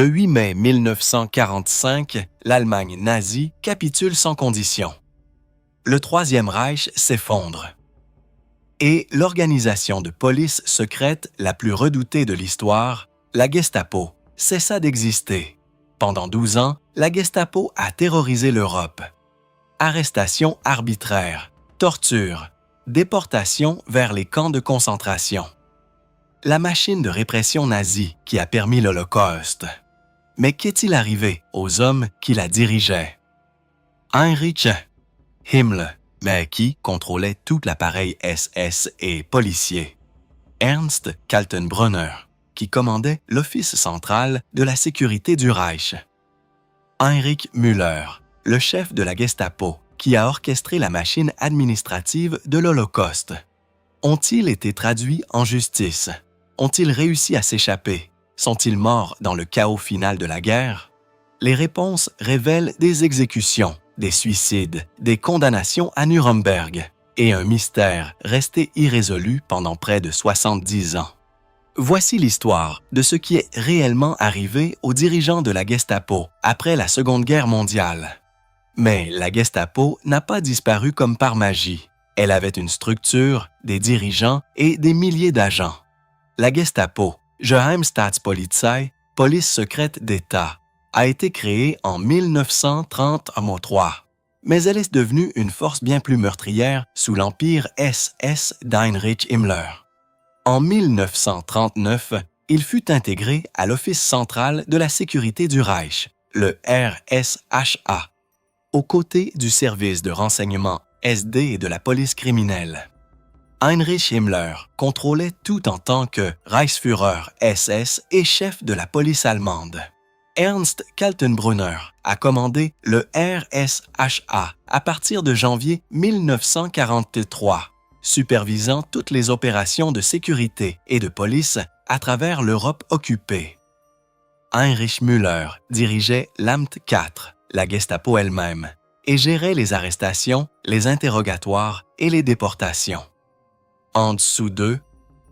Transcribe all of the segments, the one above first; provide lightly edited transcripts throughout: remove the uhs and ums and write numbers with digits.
Le 8 mai 1945, l'Allemagne nazie capitule sans condition. Le Troisième Reich s'effondre. Et l'organisation de police secrète la plus redoutée de l'histoire, la Gestapo, cessa d'exister. Pendant 12 ans, la Gestapo a terrorisé l'Europe. Arrestations arbitraires, tortures, déportations vers les camps de concentration. La machine de répression nazie qui a permis l'Holocauste. Mais qu'est-il arrivé aux hommes qui la dirigeaient? Heinrich Himmler, mais qui contrôlait tout l'appareil SS et policier. Ernst Kaltenbrunner, qui commandait l'Office central de la sécurité du Reich. Heinrich Müller, le chef de la Gestapo, qui a orchestré la machine administrative de l'Holocauste. Ont-ils été traduits en justice? Ont-ils réussi à s'échapper? Sont-ils morts dans le chaos final de la guerre? Les réponses révèlent des exécutions, des suicides, des condamnations à Nuremberg et un mystère resté irrésolu pendant près de 70 ans. Voici l'histoire de ce qui est réellement arrivé aux dirigeants de la Gestapo après la Seconde Guerre mondiale. Mais la Gestapo n'a pas disparu comme par magie. Elle avait une structure, des dirigeants et des milliers d'agents. La Gestapo, Geheimstaatspolizei, police secrète d'État, a été créée en 1933, mais elle est devenue une force bien plus meurtrière sous l'empire SS d'Heinrich Himmler. En 1939, il fut intégré à l'Office central de la sécurité du Reich, le RSHA, aux côtés du service de renseignement SD et de la police criminelle. Heinrich Himmler contrôlait tout en tant que Reichsführer SS et chef de la police allemande. Ernst Kaltenbrunner a commandé le RSHA à partir de janvier 1943, supervisant toutes les opérations de sécurité et de police à travers l'Europe occupée. Heinrich Müller dirigeait l'Amt IV, la Gestapo elle-même, et gérait les arrestations, les interrogatoires et les déportations. En dessous d'eux,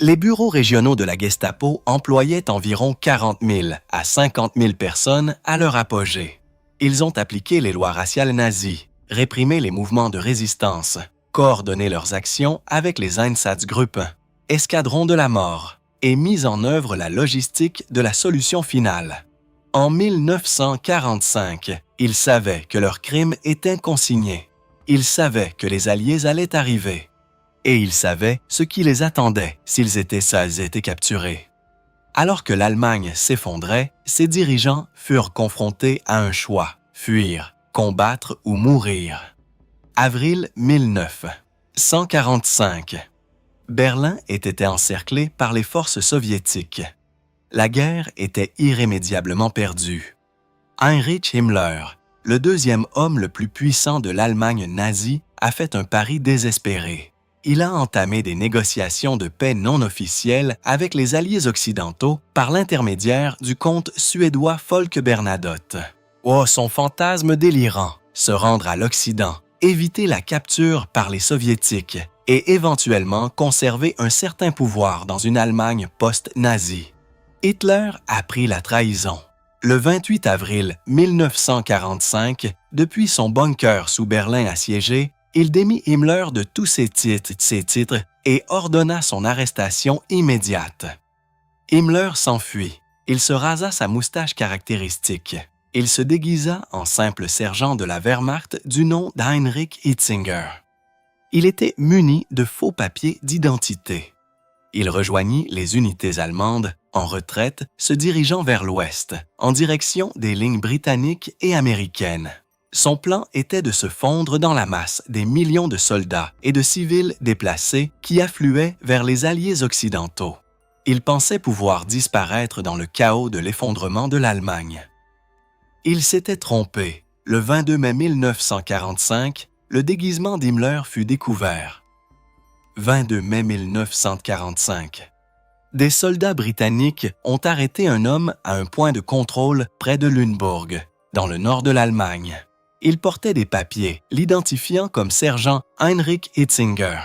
les bureaux régionaux de la Gestapo employaient environ 40 000 à 50 000 personnes à leur apogée. Ils ont appliqué les lois raciales nazies, réprimé les mouvements de résistance, coordonné leurs actions avec les Einsatzgruppen, escadrons de la mort, et mis en œuvre la logistique de la solution finale. En 1945, ils savaient que leurs crimes étaient consignés. Ils savaient que les Alliés allaient arriver. Et ils savaient ce qui les attendait s'ils étaient capturés. Alors que l'Allemagne s'effondrait, ses dirigeants furent confrontés à un choix, fuir, combattre ou mourir. Avril 1945. Berlin était encerclé par les forces soviétiques. La guerre était irrémédiablement perdue. Heinrich Himmler, le deuxième homme le plus puissant de l'Allemagne nazie, a fait un pari désespéré. Il a entamé des négociations de paix non officielles avec les alliés occidentaux par l'intermédiaire du comte suédois Folke Bernadotte. Oh, son fantasme délirant, se rendre à l'Occident, éviter la capture par les Soviétiques et éventuellement conserver un certain pouvoir dans une Allemagne post-nazie. Hitler a pris la trahison. Le 28 avril 1945, depuis son bunker sous Berlin assiégé, il démit Himmler de tous ses titres et ordonna son arrestation immédiate. Himmler s'enfuit. Il se rasa sa moustache caractéristique. Il se déguisa en simple sergent de la Wehrmacht du nom d'Heinrich Hitzinger. Il était muni de faux papiers d'identité. Il rejoignit les unités allemandes en retraite, se dirigeant vers l'ouest, en direction des lignes britanniques et américaines. Son plan était de se fondre dans la masse des millions de soldats et de civils déplacés qui affluaient vers les alliés occidentaux. Il pensait pouvoir disparaître dans le chaos de l'effondrement de l'Allemagne. Il s'était trompé. Le 22 mai 1945, le déguisement d'Himmler fut découvert. 22 mai 1945. Des soldats britanniques ont arrêté un homme à un point de contrôle près de Lunebourg, dans le nord de l'Allemagne. Il portait des papiers l'identifiant comme sergent Heinrich Hitzinger.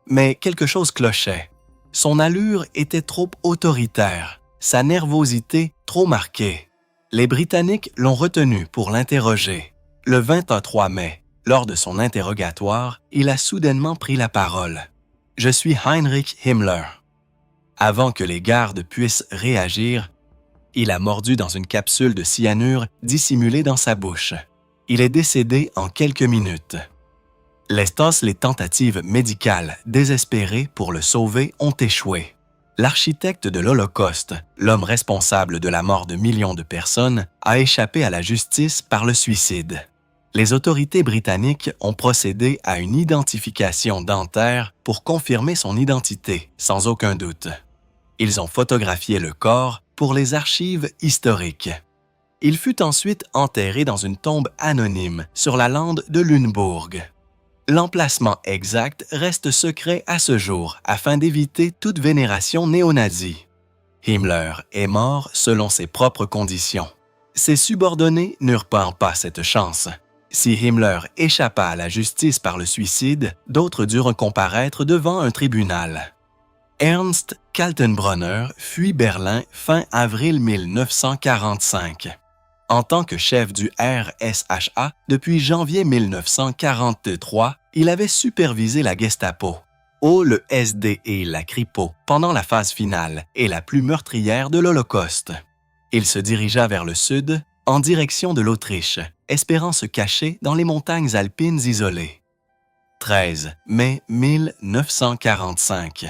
Mais quelque chose clochait. Son allure était trop autoritaire, sa nervosité trop marquée. Les Britanniques l'ont retenu pour l'interroger. Le 23 mai, lors de son interrogatoire, il a soudainement pris la parole. « Je suis Heinrich Himmler. » Avant que les gardes puissent réagir, il a mordu dans une capsule de cyanure dissimulée dans sa bouche. Il est décédé en quelques minutes. Les tentatives médicales désespérées pour le sauver ont échoué. L'architecte de l'Holocauste, l'homme responsable de la mort de millions de personnes, a échappé à la justice par le suicide. Les autorités britanniques ont procédé à une identification dentaire pour confirmer son identité, sans aucun doute. Ils ont photographié le corps pour les archives historiques. Il fut ensuite enterré dans une tombe anonyme sur la lande de Lunebourg. L'emplacement exact reste secret à ce jour afin d'éviter toute vénération néo-nazie. Himmler est mort selon ses propres conditions. Ses subordonnés n'eurent pas cette chance. Si Himmler échappa à la justice par le suicide, d'autres durent comparaître devant un tribunal. Ernst Kaltenbrunner fuit Berlin fin avril 1945. En tant que chef du RSHA depuis janvier 1943, il avait supervisé la Gestapo, le SD et la Kripo pendant la phase finale et la plus meurtrière de l'Holocauste. Il se dirigea vers le sud, en direction de l'Autriche, espérant se cacher dans les montagnes alpines isolées. 13 mai 1945.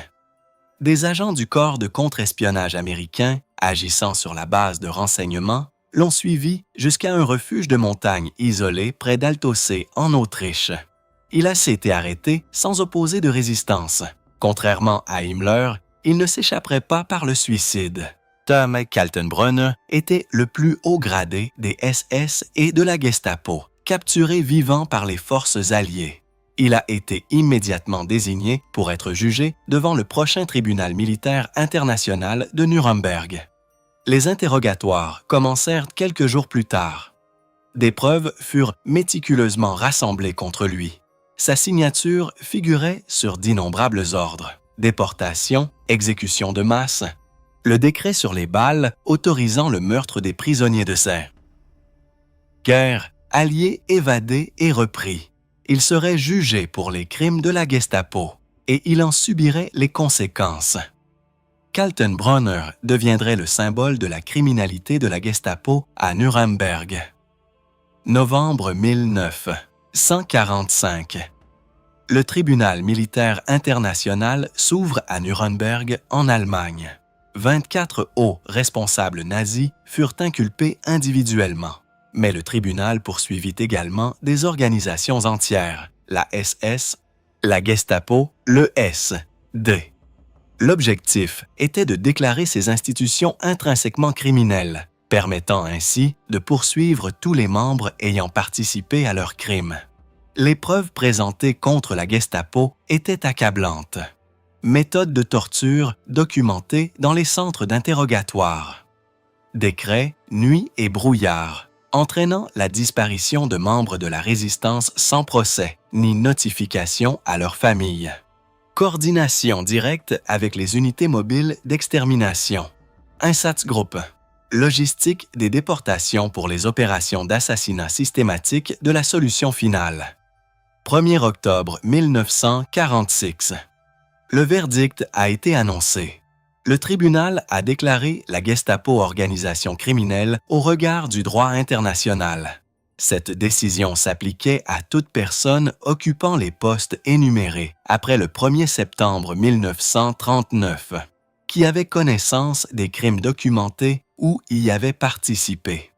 Des agents du corps de contre-espionnage américain, agissant sur la base de renseignements, l'ont suivi jusqu'à un refuge de montagne isolé près d'Altosee, en Autriche. Il a été arrêté sans opposer de résistance. Contrairement à Himmler, il ne s'échapperait pas par le suicide. Tom Kaltenbrunner était le plus haut gradé des SS et de la Gestapo, capturé vivant par les forces alliées. Il a été immédiatement désigné pour être jugé devant le prochain tribunal militaire international de Nuremberg. Les interrogatoires commencèrent quelques jours plus tard. Des preuves furent méticuleusement rassemblées contre lui. Sa signature figurait sur d'innombrables ordres: déportation, exécution de masse, le décret sur les balles autorisant le meurtre des prisonniers de guerre. Guerre, allié évadé et repris. Il serait jugé pour les crimes de la Gestapo et il en subirait les conséquences. Kaltenbrunner deviendrait le symbole de la criminalité de la Gestapo à Nuremberg. Novembre 1945. Le tribunal militaire international s'ouvre à Nuremberg, en Allemagne. 24 hauts responsables nazis furent inculpés individuellement, mais le tribunal poursuivit également des organisations entières, la SS, la Gestapo, le SD. L'objectif était de déclarer ces institutions intrinsèquement criminelles, permettant ainsi de poursuivre tous les membres ayant participé à leurs crimes. Les preuves présentées contre la Gestapo étaient accablantes. Méthodes de torture documentées dans les centres d'interrogatoire. Décrets, nuit et brouillard, entraînant la disparition de membres de la résistance sans procès ni notification à leurs familles. Coordination directe avec les unités mobiles d'extermination. Einsatzgruppe. Logistique des déportations pour les opérations d'assassinat systématique de la solution finale. 1er octobre 1946. Le verdict a été annoncé. Le tribunal a déclaré la Gestapo organisation criminelle au regard du droit international. Cette décision s'appliquait à toute personne occupant les postes énumérés après le 1er septembre 1939, qui avait connaissance des crimes documentés ou y avait participé.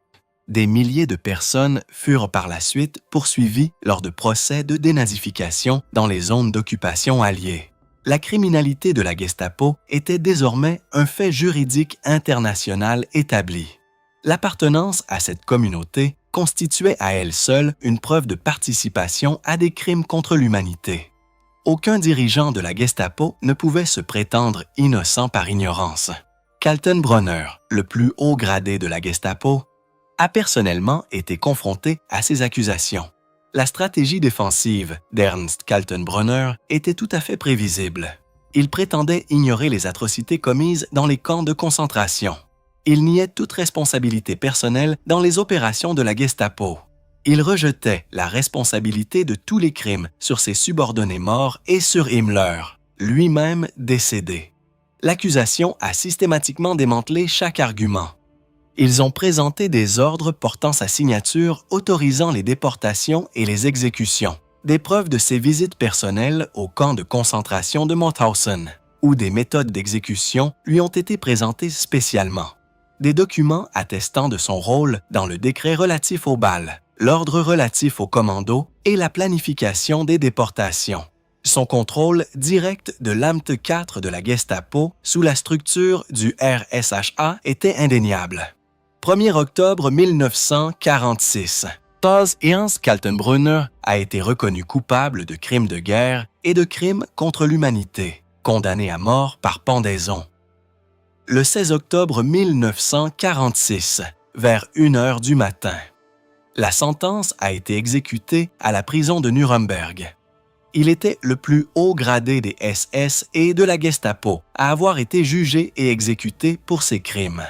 Des milliers de personnes furent par la suite poursuivies lors de procès de dénazification dans les zones d'occupation alliées. La criminalité de la Gestapo était désormais un fait juridique international établi. L'appartenance à cette communauté constituait à elle seule une preuve de participation à des crimes contre l'humanité. Aucun dirigeant de la Gestapo ne pouvait se prétendre innocent par ignorance. Kaltenbrunner, le plus haut gradé de la Gestapo, a personnellement été confronté à ces accusations. La stratégie défensive d'Ernst Kaltenbrunner était tout à fait prévisible. Il prétendait ignorer les atrocités commises dans les camps de concentration. Il niait toute responsabilité personnelle dans les opérations de la Gestapo. Il rejetait la responsabilité de tous les crimes sur ses subordonnés morts et sur Himmler, lui-même décédé. L'accusation a systématiquement démantelé chaque argument. Ils ont présenté des ordres portant sa signature autorisant les déportations et les exécutions, des preuves de ses visites personnelles au camp de concentration de Mauthausen, où des méthodes d'exécution lui ont été présentées spécialement. Des documents attestant de son rôle dans le décret relatif aux balles, l'ordre relatif aux commandos et la planification des déportations. Son contrôle direct de l'Amt IV de la Gestapo sous la structure du RSHA était indéniable. 1er octobre 1946. Taz Ernst Kaltenbrunner a été reconnu coupable de crimes de guerre et de crimes contre l'humanité, condamné à mort par pendaison. Le 16 octobre 1946, vers 1h du matin. La sentence a été exécutée à la prison de Nuremberg. Il était le plus haut gradé des SS et de la Gestapo à avoir été jugé et exécuté pour ses crimes.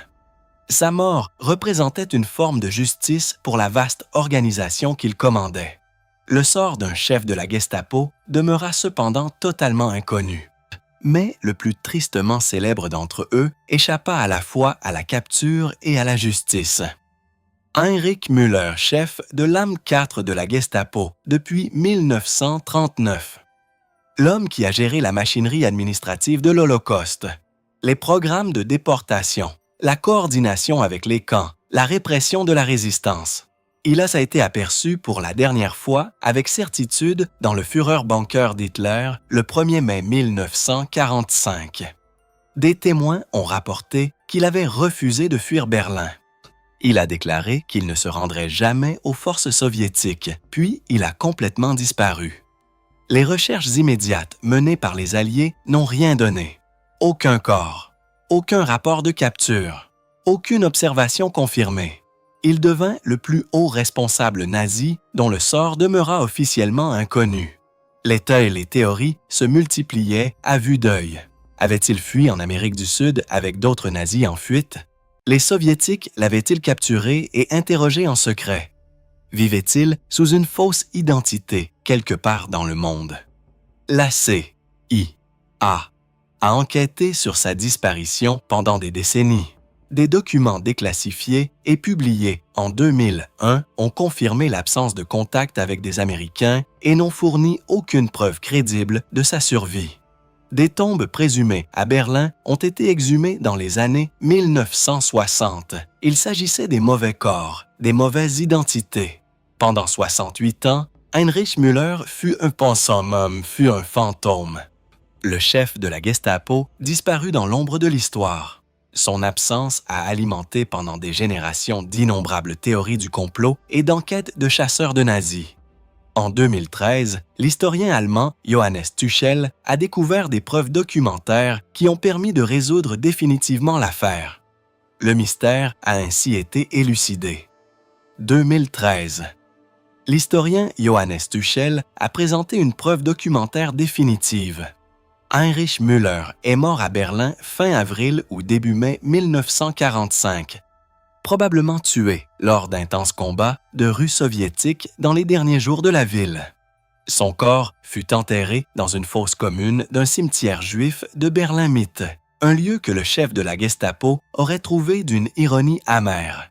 Sa mort représentait une forme de justice pour la vaste organisation qu'il commandait. Le sort d'un chef de la Gestapo demeura cependant totalement inconnu. Mais le plus tristement célèbre d'entre eux échappa à la fois à la capture et à la justice. Heinrich Müller, chef de l'Amt IV de la Gestapo depuis 1939. L'homme qui a géré la machinerie administrative de l'Holocauste, les programmes de déportation, la coordination avec les camps, la répression de la résistance. Il a été aperçu pour la dernière fois avec certitude dans le Führerbunker d'Hitler le 1er mai 1945. Des témoins ont rapporté qu'il avait refusé de fuir Berlin. Il a déclaré qu'il ne se rendrait jamais aux forces soviétiques, puis il a complètement disparu. Les recherches immédiates menées par les Alliés n'ont rien donné. Aucun corps, aucun rapport de capture, aucune observation confirmée. Il devint le plus haut responsable nazi dont le sort demeura officiellement inconnu. Les théories se multipliaient à vue d'œil. Avait-il fui en Amérique du Sud avec d'autres nazis en fuite? Les Soviétiques l'avaient-ils capturé et interrogé en secret? Vivait-il sous une fausse identité quelque part dans le monde? La CIA a enquêté sur sa disparition pendant des décennies. Des documents déclassifiés et publiés en 2001 ont confirmé l'absence de contact avec des Américains et n'ont fourni aucune preuve crédible de sa survie. Des tombes présumées à Berlin ont été exhumées dans les années 1960. Il s'agissait des mauvais corps, des mauvaises identités. Pendant 68 ans, Heinrich Müller fut un pensum, fut un fantôme. Le chef de la Gestapo disparut dans l'ombre de l'histoire. Son absence a alimenté pendant des générations d'innombrables théories du complot et d'enquêtes de chasseurs de nazis. En 2013, l'historien allemand Johannes Tuchel a découvert des preuves documentaires qui ont permis de résoudre définitivement l'affaire. Le mystère a ainsi été élucidé. 2013. L'historien Johannes Tuchel a présenté une preuve documentaire définitive. Heinrich Müller est mort à Berlin fin avril ou début mai 1945. Probablement tué lors d'intenses combats de Russes soviétiques dans les derniers jours de la ville. Son corps fut enterré dans une fosse commune d'un cimetière juif de Berlin-Mitte, un lieu que le chef de la Gestapo aurait trouvé d'une ironie amère.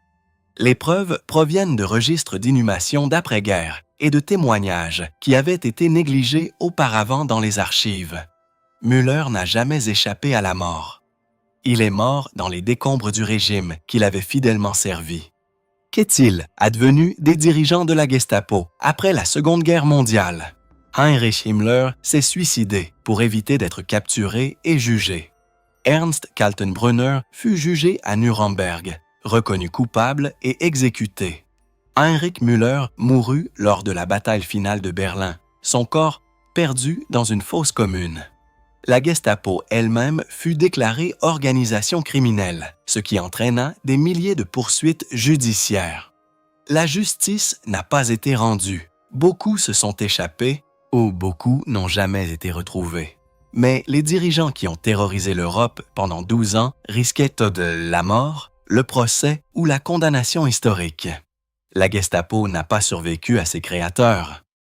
Les preuves proviennent de registres d'inhumation d'après-guerre et de témoignages qui avaient été négligés auparavant dans les archives. Müller n'a jamais échappé à la mort. Il est mort dans les décombres du régime qu'il avait fidèlement servi. Qu'est-il advenu des dirigeants de la Gestapo après la Seconde Guerre mondiale? Heinrich Himmler s'est suicidé pour éviter d'être capturé et jugé. Ernst Kaltenbrunner fut jugé à Nuremberg, reconnu coupable et exécuté. Heinrich Müller mourut lors de la bataille finale de Berlin, son corps perdu dans une fosse commune. La Gestapo elle-même fut déclarée organisation criminelle, ce qui entraîna des milliers de poursuites judiciaires. La justice n'a pas été rendue. Beaucoup se sont échappés ou beaucoup n'ont jamais été retrouvés. Mais les dirigeants qui ont terrorisé l'Europe pendant 12 ans risquaient de la mort le procès ou la condamnation historique. La Gestapo n'a pas survécu à ses créateurs.